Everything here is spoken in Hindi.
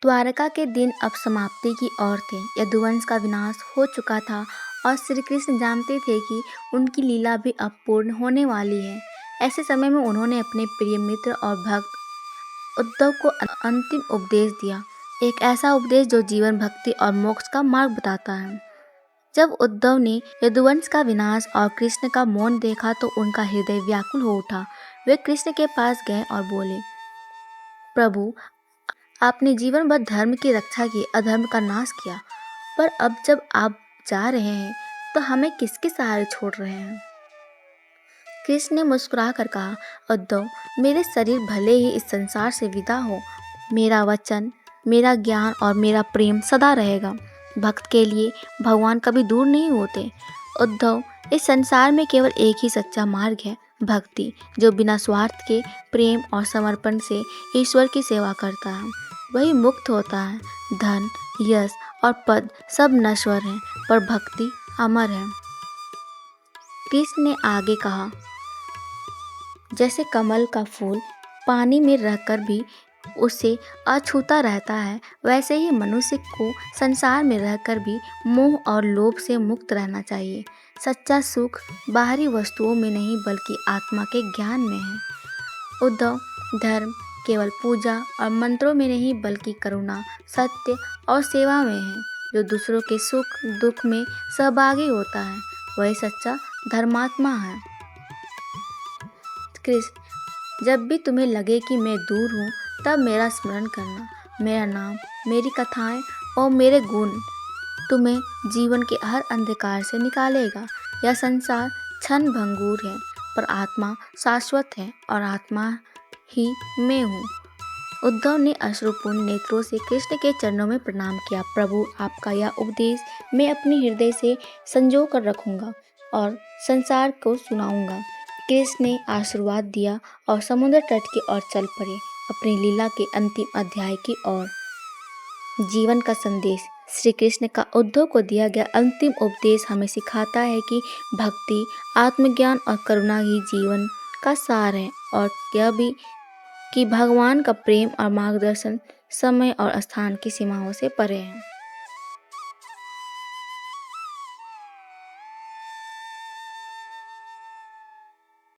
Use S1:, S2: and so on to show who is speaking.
S1: द्वारका के दिन अब समाप्ति की ओर थे। यदुवंश का विनाश हो चुका था और श्री कृष्ण जानते थे कि उनकी लीला भी अब पूर्ण होने वाली है। ऐसे समय में उन्होंने अपने प्रिय मित्र और भक्त उद्धव को अंतिम उपदेश दिया, एक ऐसा उपदेश जो जीवन, भक्ति और मोक्ष का मार्ग बताता है। जब उद्धव ने यदुवंश का विनाश और कृष्ण का मौन देखा तो उनका हृदय व्याकुल हो उठा। वे कृष्ण के पास गए और बोले, प्रभु, आपने जीवन भर धर्म की रक्षा की, अधर्म का नाश किया, पर अब जब आप जा रहे हैं तो हमें किसके सहारे छोड़ रहे हैं? कृष्ण ने मुस्कुरा कर कहा, उद्धव, मेरे शरीर भले ही इस संसार से विदा हो, मेरा वचन, मेरा ज्ञान और मेरा प्रेम सदा रहेगा। भक्त के लिए भगवान कभी दूर नहीं होते। उद्धव, इस संसार में केवल एक ही सच्चा मार्ग है, भक्ति, जो बिना स्वार्थ के प्रेम और समर्पण से ईश्वर की सेवा करता है, वही मुक्त होता है। धन, यश और पद सब नश्वर हैं, पर भक्ति अमर है। कृष्ण ने आगे कहा, जैसे कमल का फूल पानी में रहकर भी उसे अछूता रहता है, वैसे ही मनुष्य को संसार में रहकर भी मोह और लोभ से मुक्त रहना चाहिए। सच्चा सुख बाहरी वस्तुओं में नहीं बल्कि आत्मा के ज्ञान में है। उद्धव, धर्म केवल पूजा और मंत्रों में नहीं बल्कि करुणा, सत्य और सेवा में है। जो दूसरों के सुख दुख में सहभागी होता है, वही सच्चा धर्मात्मा है। कृष्ण, जब भी तुम्हें लगे कि मैं दूर हूँ, तब मेरा स्मरण करना। मेरा नाम, मेरी कथाएं और मेरे गुण तुम्हें जीवन के हर अंधकार से निकालेगा। यह संसार क्षण भंगुर है, पर आत्मा शाश्वत है और आत्मा ही मैं हूँ। उद्धव ने अश्रुपूर्ण नेत्रों से कृष्ण के चरणों में प्रणाम किया। प्रभु, आपका यह उपदेश मैं अपने हृदय से संजो कर रखूंगा और संसार को सुनाऊंगा। कृष्ण ने आशीर्वाद दिया और समुद्र तट की ओर चल पड़े, अपनी लीला के अंतिम अध्याय की ओर। जीवन का संदेश। श्री कृष्ण का उद्धव को दिया गया अंतिम उपदेश हमें सिखाता है कि भक्ति, आत्मज्ञान और करुणा ही जीवन का सार है, और यह भी कि भगवान का प्रेम और मार्गदर्शन समय और स्थान की सीमाओं से परे है।